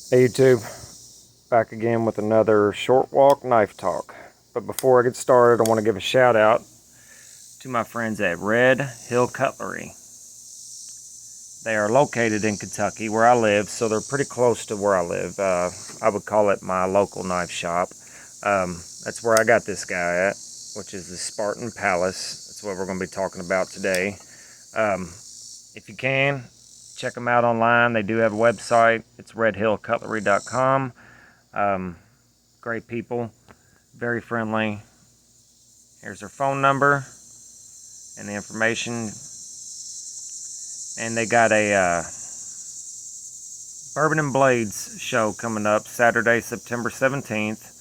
Hey YouTube, back again with another short walk knife talk. But before I get started, I want to give a shout out to my friends at Red Hill Cutlery. They are located in Kentucky where I live, so they're pretty close to where I live. I would call it my local knife shop. That's where I got this guy at, which is the Spartan Pallas. That's what we're going to be talking about today. If you can, check them out online. They do have a website. It's redhillcutlery.com. Great people, very friendly. Here's their phone number and the information. And they got a Bourbon and Blades show coming up Saturday, September 17th.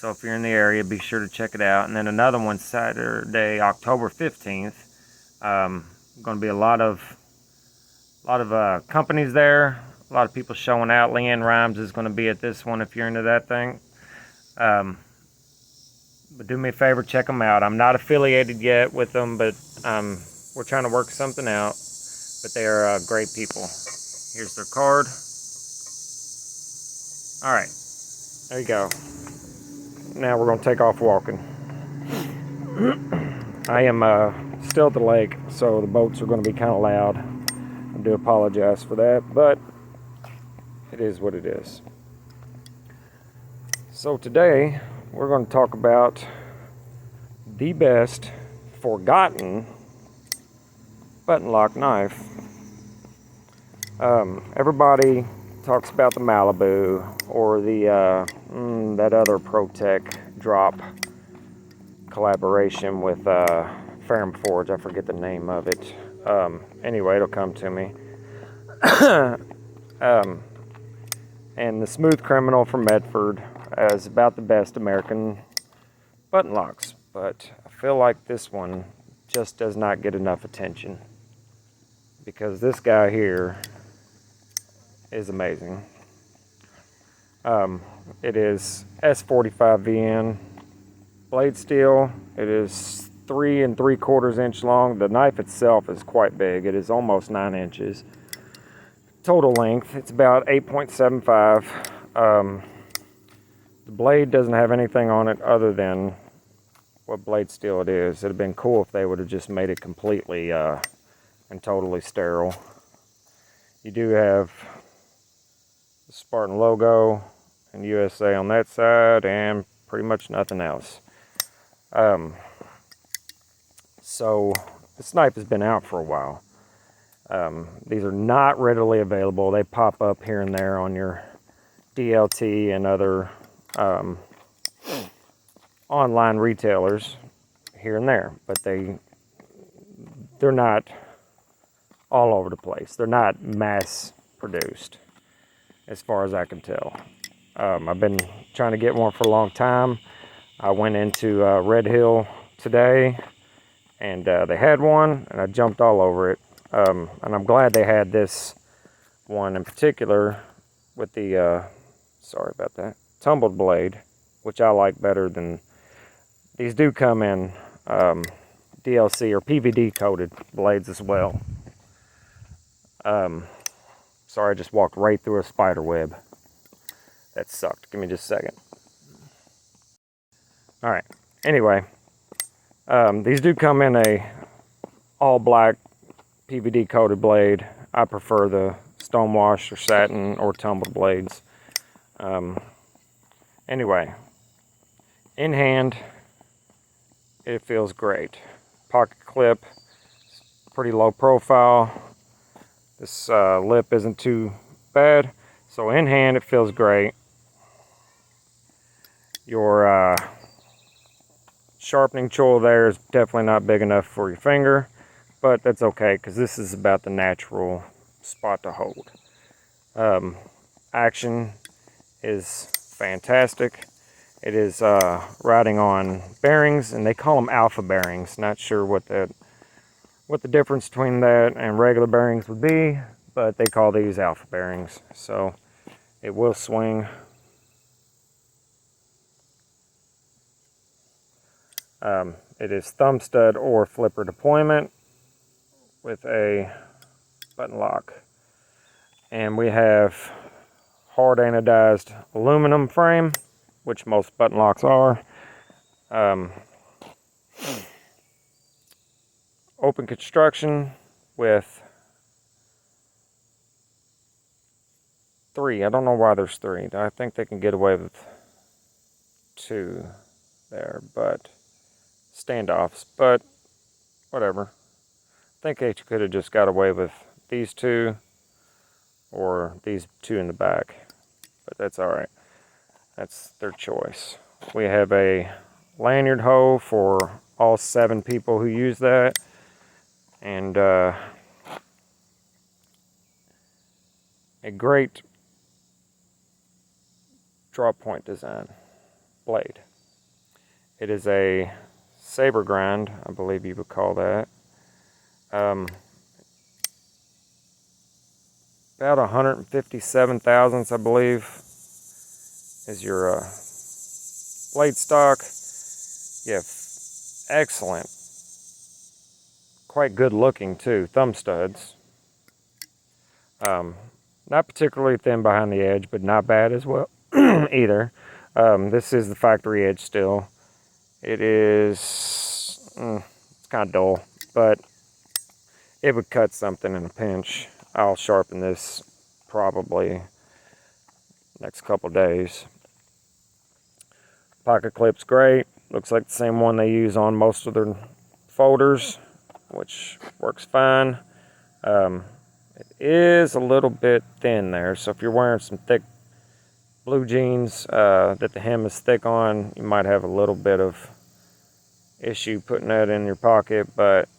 So if you're in the area, be sure to check it out. And then another one Saturday, October 15th. Going to be a lot of companies there. A lot of people showing out. Leanne Rhymes is going to be at this one if you're into that thing. But do me a favor, check them out. I'm not affiliated yet with them, but we're trying to work something out. But they are great people. Here's their card. All right, there you go. Now we're going to take off walking. I am still at the lake, so the boats are going to be kind of loud. I do apologize for that, but it is what it is. So today we're going to talk about the best forgotten button lock knife. Everybody talks about the Malibu or the that other ProTech drop collaboration with Ferrum Forge. I forget the name of it. Anyway, it'll come to me. And the Smooth Criminal from Medford is about the best American button locks, but I feel like this one just does not get enough attention because this guy here is amazing. It is S45VN blade steel. It is 3 3/4 inch long. The knife itself is quite big. It is almost 9 inches. Total length, it's about 8.75. The blade doesn't have anything on it other than what blade steel it is. It'd have been cool if they would have just made it completely and totally sterile. You do have the Spartan logo and USA on that side and pretty much nothing else. So this knife has been out for a while. These are not readily available. They pop up here and there on your DLT and other online retailers here and there, but they're not all over the place. They're not mass produced, as far as I can tell. I've been trying to get one for a long time. I went into Red Hill today, and they had one, and I jumped all over it. And I'm glad they had this one in particular with the, sorry about that, tumbled blade, which I like better than, these do come in DLC or PVD coated blades as well. Sorry, I just walked right through a spider web. That sucked. Give me just a second. All right. Anyway, these do come in a all black PVD coated blade. I prefer the stonewash or satin or tumbled blades. Anyway, in hand, it feels great. Pocket clip, pretty low profile. This lip isn't too bad. So in hand, it feels great. Your sharpening choil there is definitely not big enough for your finger, but that's okay because this is about the natural spot to hold. Action is fantastic. It is riding on bearings, and they call them alpha bearings. Not sure what the difference between that and regular bearings would be, but they call these alpha bearings. So it will swing. It is thumb stud or flipper deployment with a button lock. And we have hard anodized aluminum frame, which most button locks are. Open construction with 3. I don't know why there's 3. I think they can get away with 2 there, but standoffs, but whatever. I think they could have just got away with these 2 or these 2 in the back, but that's all right. That's their choice. We have a lanyard hole for all 7 people who use that, and a great draw point design blade. It is a saber grind, I believe you would call that. About 157 thousandths, I believe, is your blade stock. You have excellent, quite good looking too, thumb studs. Not particularly thin behind the edge, but not bad as well either. This is the factory edge still. It is, it's kind of dull, but it would cut something in a pinch. I'll sharpen this probably next couple days. Pocket clip's great. Looks like the same one they use on most of their folders, which works fine. It is a little bit thin there, so if you're wearing some thick blue jeans that the hem is thick on, you might have a little bit of issue putting that in your pocket, but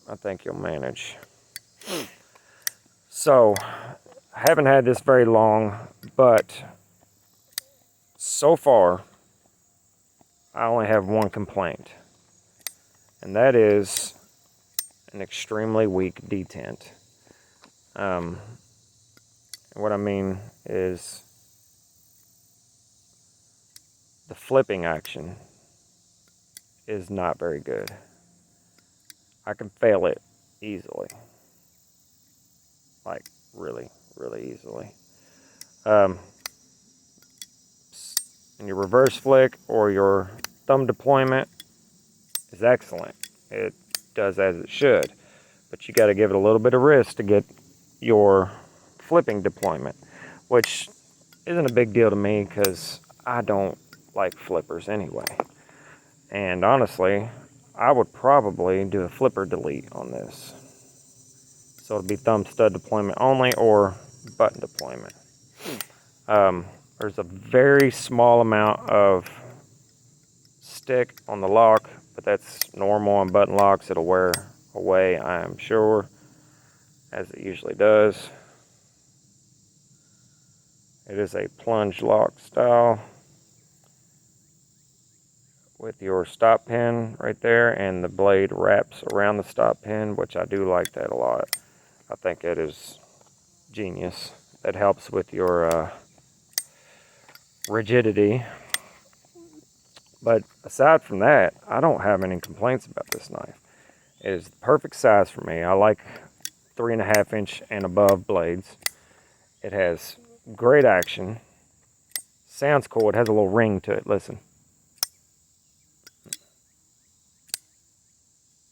I think you'll manage. So, I haven't had this very long, but so far, I only have one complaint, and that is an extremely weak detent. What I mean is the flipping action is not very good. I can fail it easily, like really, really easily. And your reverse flick or your thumb deployment is excellent. It does as it should, but you got to give it a little bit of wrist to get your flipping deployment, which isn't a big deal to me because I don't like flippers anyway. And honestly, I would probably do a flipper delete on this. So it'll be thumb stud deployment only or button deployment. There's a very small amount of stick on the lock, but that's normal on button locks. It'll wear away, I am sure, as it usually does. It is a plunge lock style with your stop pin right there, and the blade wraps around the stop pin, which I do like that a lot. I think it is genius. That helps with your rigidity. But aside from that, I don't have any complaints about this knife. It is the perfect size for me. I like 3.5 inch and above blades. It has great action. Sounds cool. It has a little ring to it. Listen.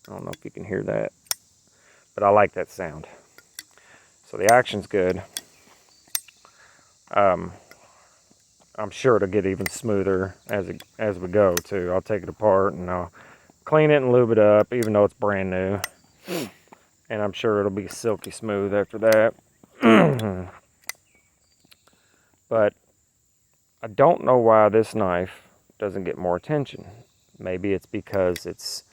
I don't know if you can hear that, but I like that sound. So the action's good. I'm sure it'll get even smoother as we go too. I'll take it apart and I'll clean it and lube it up, even though it's brand new. And I'm sure it'll be silky smooth after that. But I don't know why this knife doesn't get more attention. Maybe it's because it's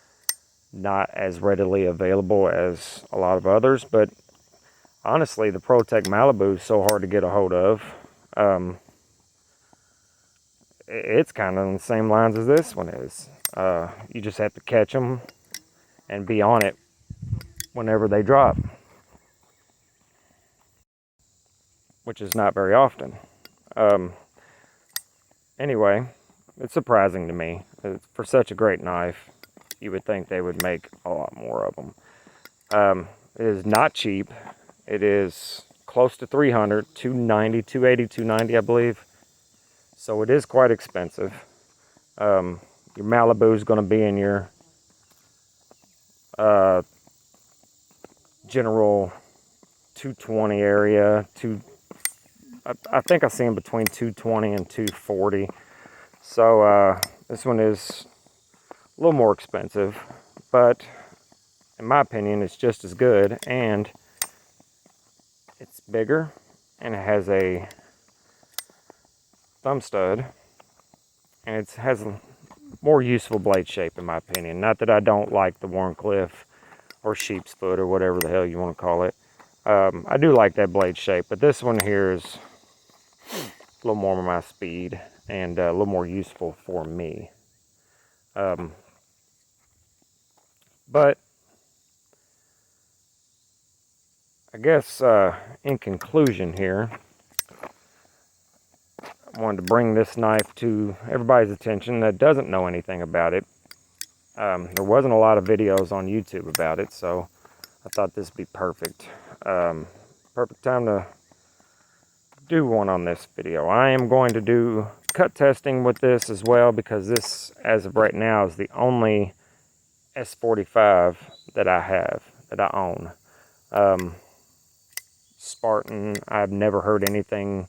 not as readily available as a lot of others, but honestly, the ProTech Malibu is so hard to get a hold of. It's kind of on the same lines as this one is. You just have to catch them and be on it whenever they drop, which is not very often. Anyway, it's surprising to me. For such a great knife, you would think they would make a lot more of them. It is not cheap. It is close to 300, 290, 280, 290, I believe. So it is quite expensive. Your Malibu is going to be in your general 220 area. I think I see them between 220 and 240. So this one is a little more expensive, but in my opinion, it's just as good, and it's bigger, and it has a thumb stud, and it has a more useful blade shape, in my opinion. Not that I don't like the Warncliffe or sheep's foot or whatever the hell you want to call it. I do like that blade shape, but this one here is a little more of my speed and a little more useful for me. But I guess in conclusion here, I wanted to bring this knife to everybody's attention that doesn't know anything about it. There wasn't a lot of videos on YouTube about it, so I thought this would be perfect. Perfect time to do one on this video. I am going to do cut testing with this as well, because this, as of right now, is the only S45 that I have, that I own. Spartan, I've never heard anything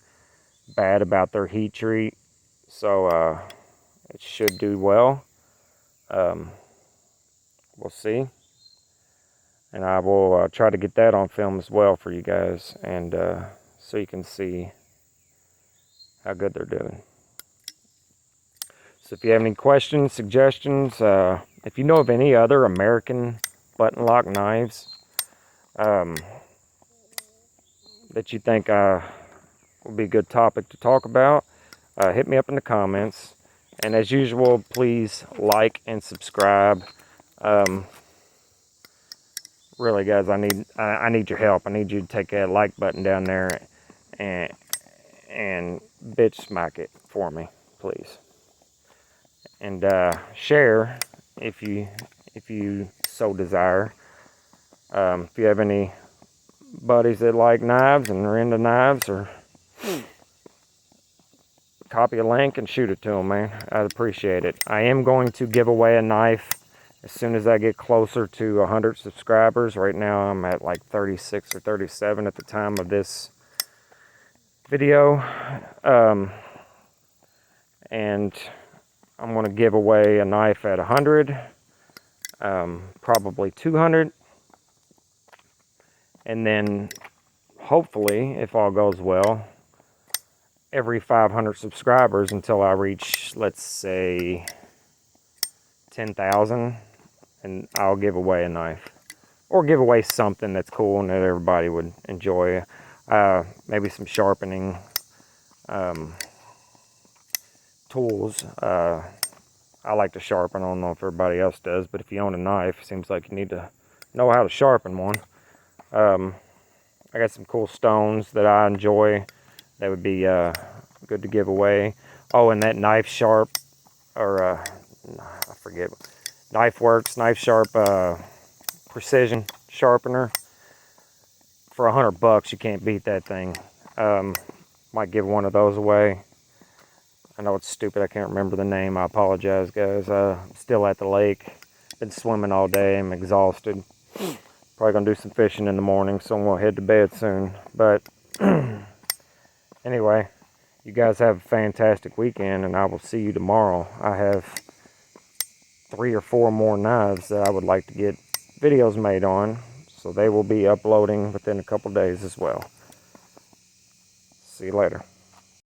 bad about their heat treat, so it should do well. We'll see, and I will try to get that on film as well for you guys, and so you can see how good they're doing. So if you have any questions, suggestions, if you know of any other American button lock knives that you think will be a good topic to talk about, hit me up in the comments. And as usual, please like and subscribe. Really, guys, I need your help. I need you to take that like button down there and bitch smack it for me, please. And share if you so desire. If you have any buddies that like knives and are into knives, or copy a link and shoot it to them, man. I'd appreciate it. I am going to give away a knife as soon as I get closer to 100 subscribers. Right now I'm at like 36 or 37 at the time of this video. And I'm going to give away a knife at 100, probably 200. And then hopefully, if all goes well, every 500 subscribers until I reach, let's say, 10,000, and I'll give away a knife, or give away something that's cool and that everybody would enjoy. Maybe some sharpening tools. I like to sharpen. I don't know if everybody else does, but if you own a knife, it seems like you need to know how to sharpen one. I got some cool stones that I enjoy that would be good to give away. Oh, and that knife sharp, or I forget, Knife Works Knife Sharp precision sharpener. For $100, you can't beat that thing. Might give one of those away. I know it's stupid, I can't remember the name. I apologize, guys. I'm still at the lake. Been swimming all day. I'm exhausted. Probably gonna do some fishing in the morning, so I'm gonna head to bed soon. But anyway, you guys have a fantastic weekend, and I will see you tomorrow. I have 3 or 4 more knives that I would like to get videos made on, so they will be uploading within a couple days as well. See you later.